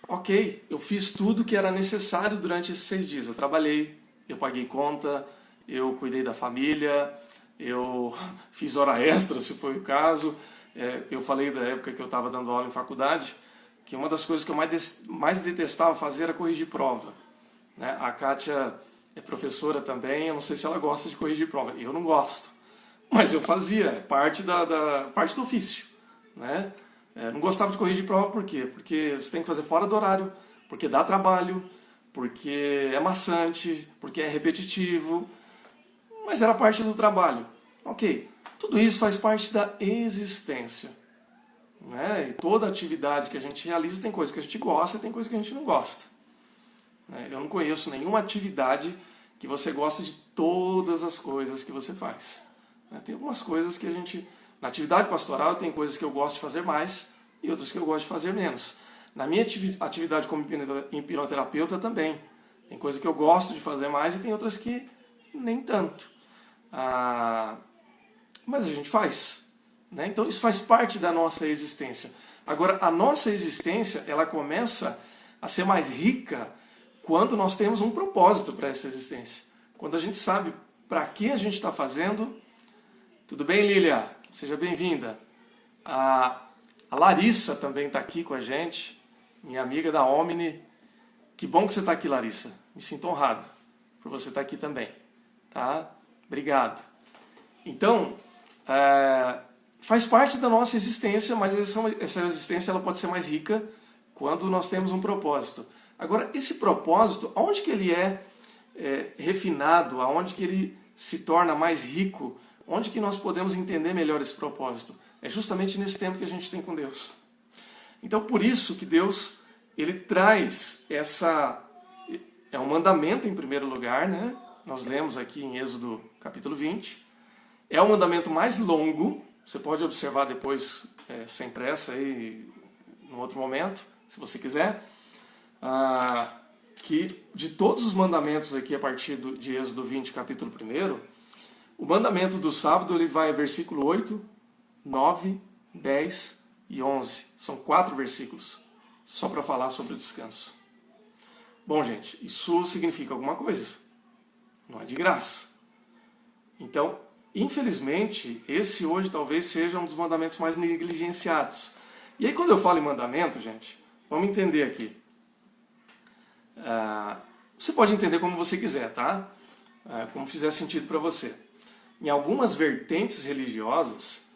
Speaker 1: ok, eu fiz tudo que era necessário durante esses 6 dias. Eu trabalhei, eu paguei conta, eu cuidei da família, eu fiz hora extra, se foi o caso. Eu falei da época que eu estava dando aula em faculdade, que uma das coisas que eu mais detestava fazer era corrigir prova. Né? A Kátia é professora também, eu não sei se ela gosta de corrigir prova. Eu não gosto, mas eu fazia, é parte parte do ofício. Né? Não gostava de corrigir prova por quê? Porque você tem que fazer fora do horário, porque dá trabalho, porque é maçante, porque é repetitivo, mas era parte do trabalho. Ok, tudo isso faz parte da existência. Né? E toda atividade que a gente realiza tem coisa que a gente gosta e tem coisa que a gente não gosta. Eu não conheço nenhuma atividade que você gosta de todas as coisas que você faz. Tem algumas coisas que a gente... Na atividade pastoral tem coisas que eu gosto de fazer mais e outras que eu gosto de fazer menos. Na minha atividade como hipnoterapeuta também. Tem coisas que eu gosto de fazer mais e tem outras que nem tanto. Mas a gente faz. Né? Então isso faz parte da nossa existência. Agora, a nossa existência ela começa a ser mais rica quando nós temos um propósito para essa existência. Quando a gente sabe para que a gente está fazendo. Tudo bem, Lília? Seja bem-vinda. A Larissa também está aqui com a gente, minha amiga da Omni. Que bom que você está aqui, Larissa. Me sinto honrado por você estar aqui também. Tá? Obrigado. Então, faz parte da nossa existência, mas essa existência ela pode ser mais rica quando nós temos um propósito. Agora, esse propósito, aonde que ele é refinado, aonde que ele se torna mais rico, onde que nós podemos entender melhor esse propósito? É justamente nesse tempo que a gente tem com Deus. Então, por isso que Deus ele traz é um mandamento em primeiro lugar, né? Nós lemos aqui em Êxodo capítulo 20. É o mandamento mais longo, você pode observar depois sem pressa aí, em outro momento, se você quiser. que de todos os mandamentos aqui a partir de Êxodo 20, capítulo 1, o mandamento do sábado ele vai versículo 8, 9, 10 e 11. São 4 versículos só para falar sobre o descanso. Bom, gente, isso significa alguma coisa. Não é de graça. Então, infelizmente, esse hoje talvez seja um dos mandamentos mais negligenciados. E aí quando eu falo em mandamento, gente, vamos entender aqui. Você pode entender como você quiser, tá? Como fizer sentido para você. Em algumas vertentes religiosas,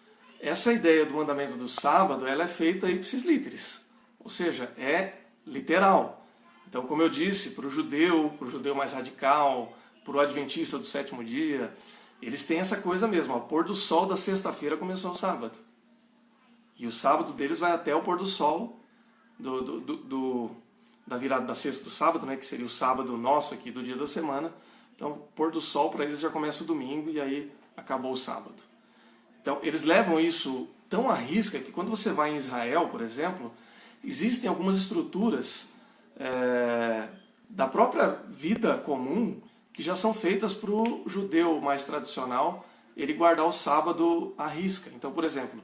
Speaker 1: essa ideia do mandamento do sábado, ela é feita ipsis literis. Ou seja, é literal. Então, como eu disse, para o judeu mais radical, para o adventista do sétimo dia, eles têm essa coisa mesmo. O pôr do sol da sexta-feira começou o sábado. E o sábado deles vai até o pôr do sol da virada da sexta do sábado, né, que seria o sábado nosso aqui do dia da semana. Então, o pôr do sol para eles já começa o domingo e aí acabou o sábado. Então, eles levam isso tão à risca que quando você vai em Israel, por exemplo, existem algumas estruturas da própria vida comum que já são feitas para o judeu mais tradicional ele guardar o sábado à risca. Então, por exemplo,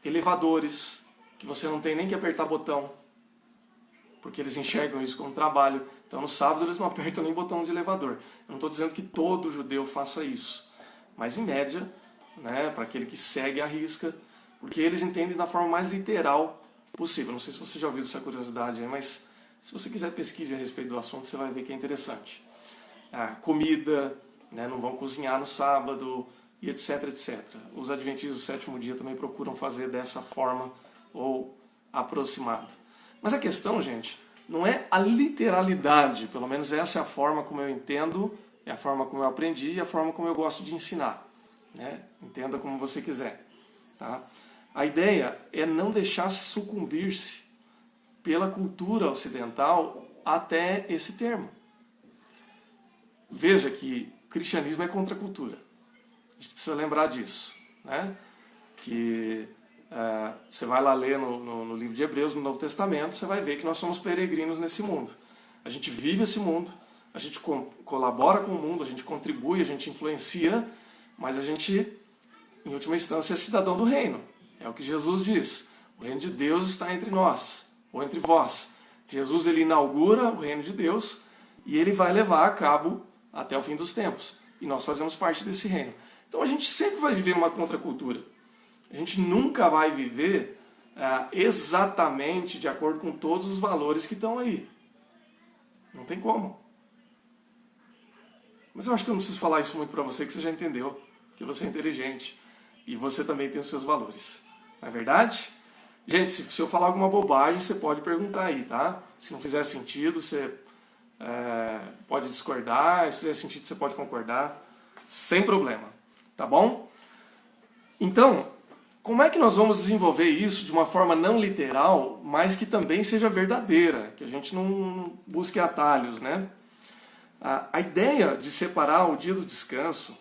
Speaker 1: elevadores, que você não tem nem que apertar botão, porque eles enxergam isso como trabalho. Então, no sábado, eles não apertam nem botão de elevador. Eu não estou dizendo que todo judeu faça isso, mas, em média, né, para aquele que segue a risca, porque eles entendem da forma mais literal possível. Não sei se você já ouviu essa curiosidade aí, mas se você quiser pesquise a respeito do assunto, você vai ver que é interessante. Comida, né, não vão cozinhar no sábado, e etc, etc. Os adventistas do sétimo dia também procuram fazer dessa forma ou aproximado. Mas a questão, gente, não é a literalidade, pelo menos essa é a forma como eu entendo, é a forma como eu aprendi e a forma como eu gosto de ensinar. Né? Entenda como você quiser. Tá? A ideia é não deixar sucumbir-se pela cultura ocidental até esse termo. Veja que o cristianismo é contra a cultura. A gente precisa lembrar disso. Né? Que você vai lá ler no livro de Hebreus, no Novo Testamento, você vai ver que nós somos peregrinos nesse mundo. A gente vive esse mundo, a gente colabora com o mundo, a gente contribui, a gente influencia, mas a gente, em última instância, é cidadão do reino. É o que Jesus diz. O reino de Deus está entre nós, ou entre vós. Jesus ele inaugura o reino de Deus e ele vai levar a cabo até o fim dos tempos. E nós fazemos parte desse reino. Então a gente sempre vai viver uma contracultura. A gente nunca vai viver exatamente de acordo com todos os valores que estão aí. Não tem como. Mas eu acho que eu não preciso falar isso muito para você, que você já entendeu. Que você é inteligente. E você também tem os seus valores. Não é verdade? Gente, se eu falar alguma bobagem, você pode perguntar aí, tá? Se não fizer sentido, você pode discordar. Se fizer sentido, você pode concordar. Sem problema. Tá bom? Então, como é que nós vamos desenvolver isso de uma forma não literal, mas que também seja verdadeira? Que a gente não busque atalhos, né? A ideia de separar o dia do descanso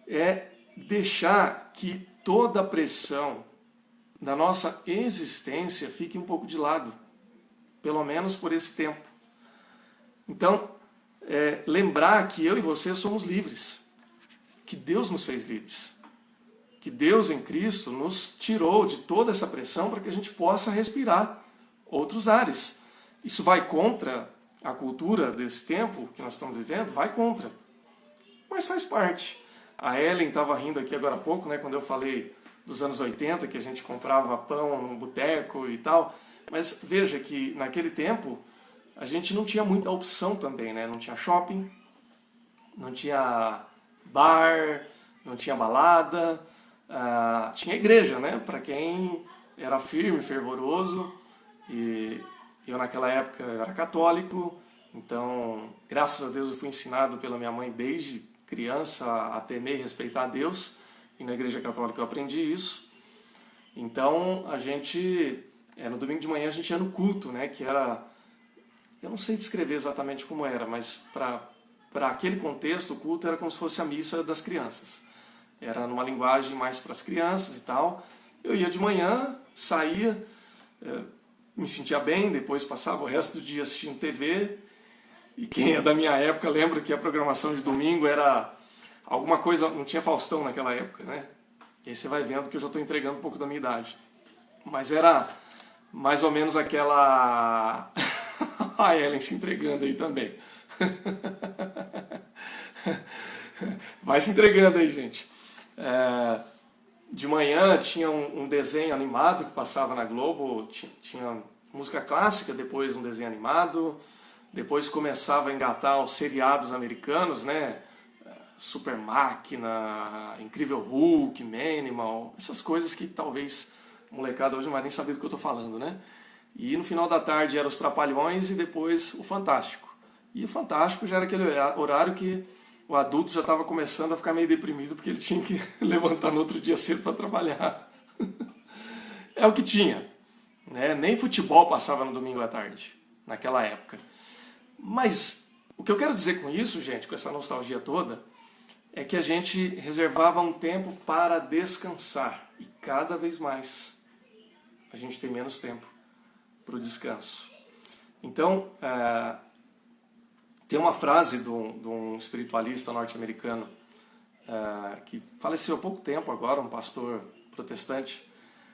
Speaker 1: é deixar que toda a pressão da nossa existência fique um pouco de lado, pelo menos por esse tempo. Então, lembrar que eu e você somos livres, que Deus nos fez livres, que Deus em Cristo nos tirou de toda essa pressão para que a gente possa respirar outros ares. Isso vai contra a cultura desse tempo que nós estamos vivendo? Vai contra, mas faz parte. A Ellen estava rindo aqui agora há pouco, né, quando eu falei dos anos 80, que a gente comprava pão no boteco e tal. Mas veja que naquele tempo a gente não tinha muita opção também, né? Não tinha shopping, não tinha bar, não tinha balada, tinha igreja, né? Para quem era firme, fervoroso. E eu naquela época era católico, então graças a Deus eu fui ensinado pela minha mãe desde criança a temer e respeitar a Deus. E na igreja católica eu aprendi isso. Então a gente, no domingo de manhã a gente ia no culto, né? Que era, eu não sei descrever exatamente como era, mas para aquele contexto o culto era como se fosse a missa das crianças. Era numa linguagem mais para as crianças e tal. Eu ia de manhã, saía, me sentia bem, depois passava o resto do dia assistindo TV. E quem é da minha época lembra que a programação de domingo era alguma coisa, não tinha Faustão naquela época, né? E aí você vai vendo que eu já estou entregando um pouco da minha idade. Mas era mais ou menos aquela... A Ellen se entregando aí também. Vai se entregando aí, gente. De manhã tinha um desenho animado que passava na Globo, tinha música clássica, depois um desenho animado, depois começava a engatar os seriados americanos, né? Super Máquina, Incrível Hulk, Manimal, essas coisas que talvez a molecada hoje não vai nem saber do que eu estou falando, né? E no final da tarde eram os Trapalhões e depois o Fantástico. E o Fantástico já era aquele horário que o adulto já estava começando a ficar meio deprimido porque ele tinha que levantar no outro dia cedo para trabalhar. É o que tinha, né? Nem futebol passava no domingo à tarde, naquela época. Mas o que eu quero dizer com isso, gente, com essa nostalgia toda, é que a gente reservava um tempo para descansar. E cada vez mais a gente tem menos tempo para o descanso. Então, tem uma frase de um espiritualista norte-americano que faleceu há pouco tempo agora, um pastor protestante,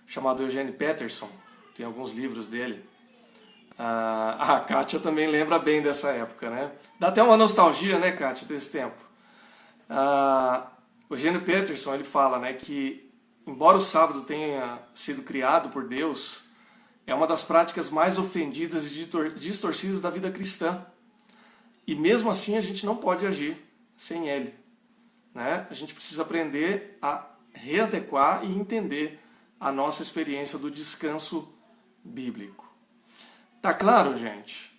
Speaker 1: chamado Eugene Peterson. Tem alguns livros dele. A Kátia também lembra bem dessa época, né? Dá até uma nostalgia, né, Kátia, desse tempo. O Eugene Peterson, ele fala, né, que embora o sábado tenha sido criado por Deus, é uma das práticas mais ofendidas e distorcidas da vida cristã. E mesmo assim a gente não pode agir sem ele, né? A gente precisa aprender a readequar e entender a nossa experiência do descanso bíblico. Tá claro, gente?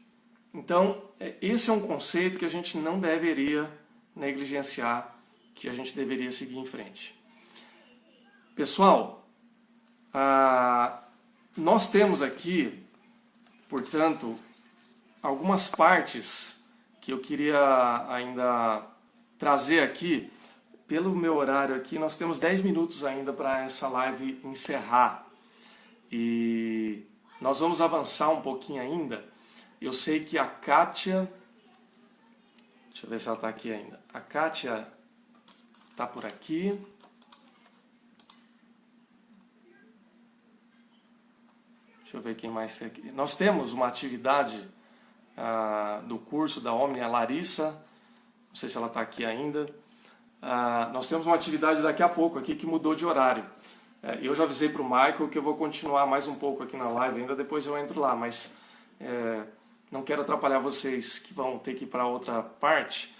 Speaker 1: Então, esse é um conceito que a gente não deveria negligenciar, que a gente deveria seguir em frente. Pessoal, nós temos aqui, portanto, algumas partes que eu queria ainda trazer aqui. Pelo meu horário aqui, nós temos 10 minutos ainda para essa live encerrar. E nós vamos avançar um pouquinho ainda. Eu sei que a Kátia... Deixa eu ver se ela está aqui ainda. A Kátia está por aqui. Deixa eu ver quem mais tem aqui. Nós temos uma atividade do curso da Omni, a Larissa. Não sei se ela está aqui ainda. Nós temos uma atividade daqui a pouco aqui que mudou de horário. Eu já avisei para o Michael que eu vou continuar mais um pouco aqui na live ainda, depois eu entro lá, mas não quero atrapalhar vocês que vão ter que ir para outra parte.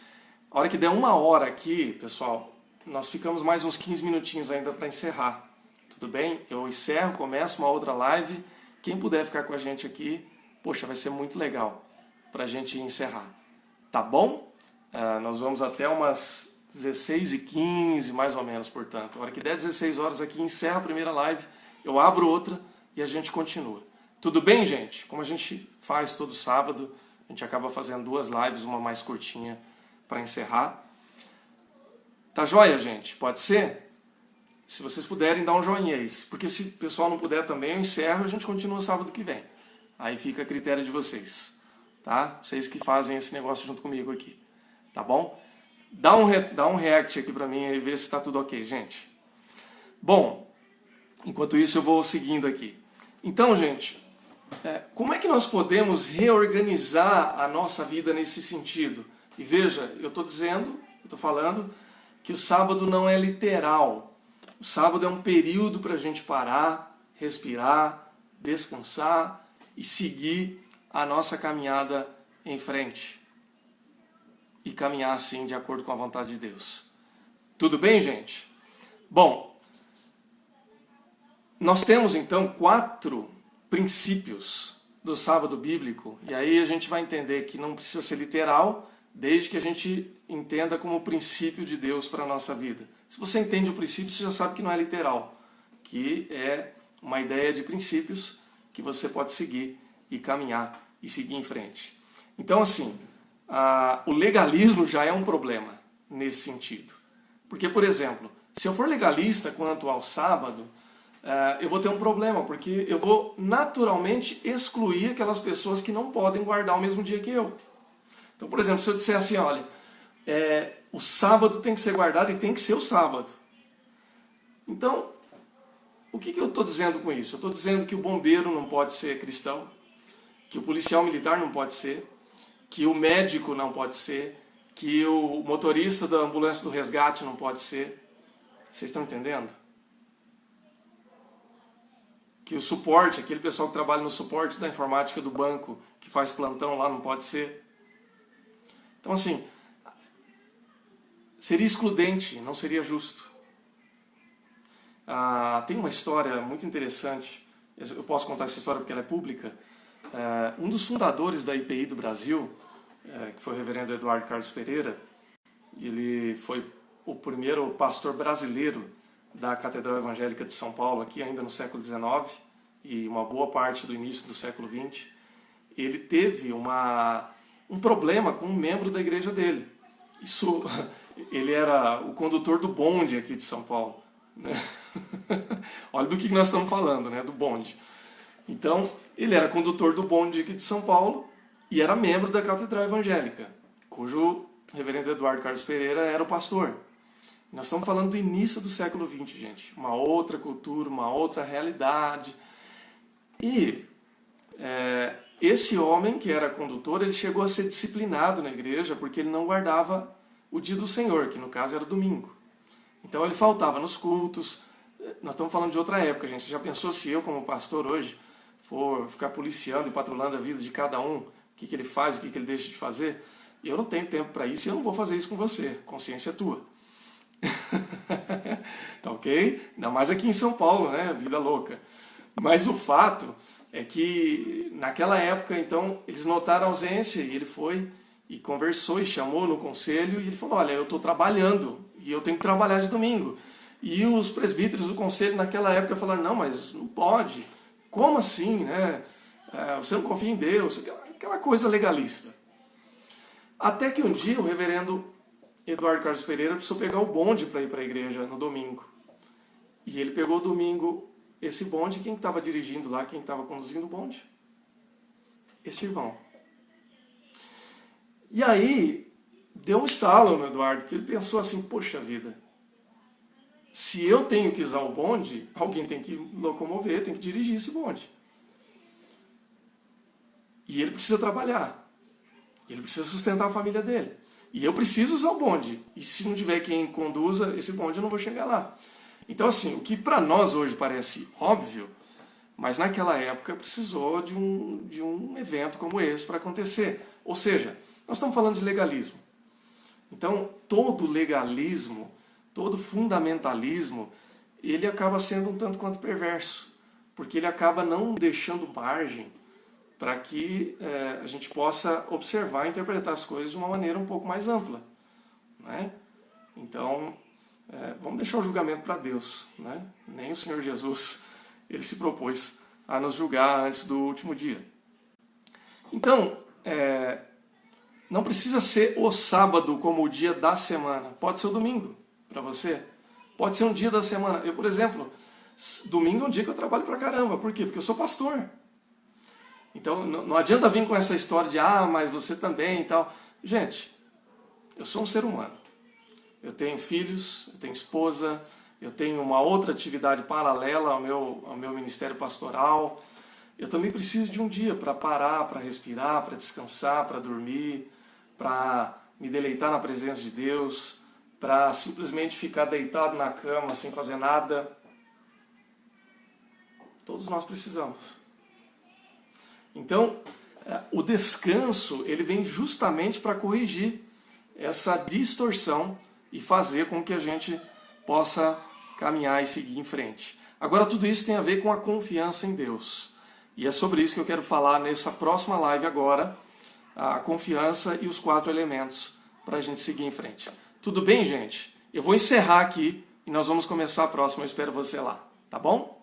Speaker 1: A hora que der 1 hora aqui, pessoal, nós ficamos mais uns 15 minutinhos ainda para encerrar. Tudo bem? Eu encerro, começo uma outra live. Quem puder ficar com a gente aqui, poxa, vai ser muito legal para a gente encerrar. Tá bom? Nós vamos até umas 16h15, mais ou menos, portanto. A hora que der 16 horas aqui, encerra a primeira live, eu abro outra e a gente continua. Tudo bem, gente? Como a gente faz todo sábado, a gente acaba fazendo 2 lives, uma mais curtinha para encerrar. Tá joia, gente? Pode ser? Se vocês puderem, dá um joinha aí. Porque se o pessoal não puder também, eu encerro e a gente continua sábado que vem. Aí fica a critério de vocês. Tá? Vocês que fazem esse negócio junto comigo aqui. Tá bom? Dá um react aqui pra mim e ver se tá tudo ok, gente. Bom, enquanto isso eu vou seguindo aqui. Então, gente, como é que nós podemos reorganizar a nossa vida nesse sentido? E veja, eu estou falando que o sábado não é literal. O sábado é um período para a gente parar, respirar, descansar e seguir a nossa caminhada em frente. E caminhar assim de acordo com a vontade de Deus. Tudo bem, gente? Bom, nós temos então 4 princípios do sábado bíblico. E aí a gente vai entender que não precisa ser literal, desde que a gente entenda como princípio de Deus para a nossa vida. Se você entende o princípio, você já sabe que não é literal, que é uma ideia de princípios que você pode seguir e caminhar e seguir em frente. Então, assim, o legalismo já é um problema nesse sentido. Porque, por exemplo, se eu for legalista quanto ao sábado, eu vou ter um problema, porque eu vou naturalmente excluir aquelas pessoas que não podem guardar o mesmo dia que eu. Então, por exemplo, se eu disser assim, olha, o sábado tem que ser guardado e tem que ser o sábado. Então, o que eu estou dizendo com isso? Eu estou dizendo que o bombeiro não pode ser cristão, que o policial militar não pode ser, que o médico não pode ser, que o motorista da ambulância do resgate não pode ser. Vocês estão entendendo? Que o suporte, aquele pessoal que trabalha no suporte da informática do banco, que faz plantão lá, não pode ser. Então, assim, seria excludente, não seria justo. Tem uma história muito interessante, eu posso contar essa história porque ela é pública. Um dos fundadores da IPI do Brasil, que foi o reverendo Eduardo Carlos Pereira, ele foi o primeiro pastor brasileiro da Catedral Evangélica de São Paulo, aqui ainda no século XIX, e uma boa parte do início do século XX. Ele teve um problema com um membro da igreja dele. Ele era o condutor do bonde aqui de São Paulo. Né? Olha do que nós estamos falando, né? Do bonde. Então, ele era condutor do bonde aqui de São Paulo e era membro da Catedral Evangélica, cujo reverendo Eduardo Carlos Pereira era o pastor. Nós estamos falando do início do século XX, gente. Uma outra cultura, uma outra realidade. E esse homem, que era condutor, ele chegou a ser disciplinado na igreja porque ele não guardava o dia do Senhor, que no caso era domingo. Então ele faltava nos cultos. Nós estamos falando de outra época, gente. Você já pensou se eu, como pastor hoje, for ficar policiando e patrulhando a vida de cada um, o que ele faz, o que ele deixa de fazer? Eu não tenho tempo para isso e eu não vou fazer isso com você. Consciência é tua. Tá ok? Ainda mais aqui em São Paulo, né? Vida louca. Mas o fato é que naquela época, então, eles notaram a ausência e ele foi e conversou e chamou no conselho e ele falou, olha, eu estou trabalhando e eu tenho que trabalhar de domingo. E os presbíteros do conselho naquela época falaram, não, mas não pode. Como assim, né? Você não confia em Deus, aquela coisa legalista. Até que um dia o reverendo Eduardo Carlos Pereira precisou pegar o bonde para ir para a igreja no domingo. E ele pegou o domingo, esse bonde, quem estava dirigindo lá, quem estava conduzindo o bonde? Esse irmão. E aí, deu um estalo no Eduardo, que ele pensou assim, poxa vida, se eu tenho que usar o bonde, alguém tem que locomover, tem que dirigir esse bonde. E ele precisa trabalhar. Ele precisa sustentar a família dele. E eu preciso usar o bonde. E se não tiver quem conduza esse bonde, eu não vou chegar lá. Então, assim, o que para nós hoje parece óbvio, mas naquela época precisou de um evento como esse para acontecer. Ou seja, nós estamos falando de legalismo. Então, todo legalismo, todo fundamentalismo, ele acaba sendo um tanto quanto perverso. Porque ele acaba não deixando margem para que a gente possa observar e interpretar as coisas de uma maneira um pouco mais ampla. Né? Então, vamos deixar o julgamento para Deus. Né? Nem o Senhor Jesus ele se propôs a nos julgar antes do último dia. Então, não precisa ser o sábado como o dia da semana. Pode ser o domingo para você. Pode ser um dia da semana. Eu, por exemplo, domingo é um dia que eu trabalho pra caramba. Por quê? Porque eu sou pastor. Então, não adianta vir com essa história de, mas você também e tal. Gente, eu sou um ser humano. Eu tenho filhos, eu tenho esposa, eu tenho uma outra atividade paralela ao meu ministério pastoral. Eu também preciso de um dia para parar, para respirar, para descansar, para dormir, para me deleitar na presença de Deus, para simplesmente ficar deitado na cama sem fazer nada. Todos nós precisamos. Então, o descanso ele vem justamente para corrigir essa distorção e fazer com que a gente possa caminhar e seguir em frente. Agora, tudo isso tem a ver com a confiança em Deus. E é sobre isso que eu quero falar nessa próxima live agora, a confiança e os 4 elementos para a gente seguir em frente. Tudo bem, gente? Eu vou encerrar aqui e nós vamos começar a próxima. Eu espero você lá, tá bom?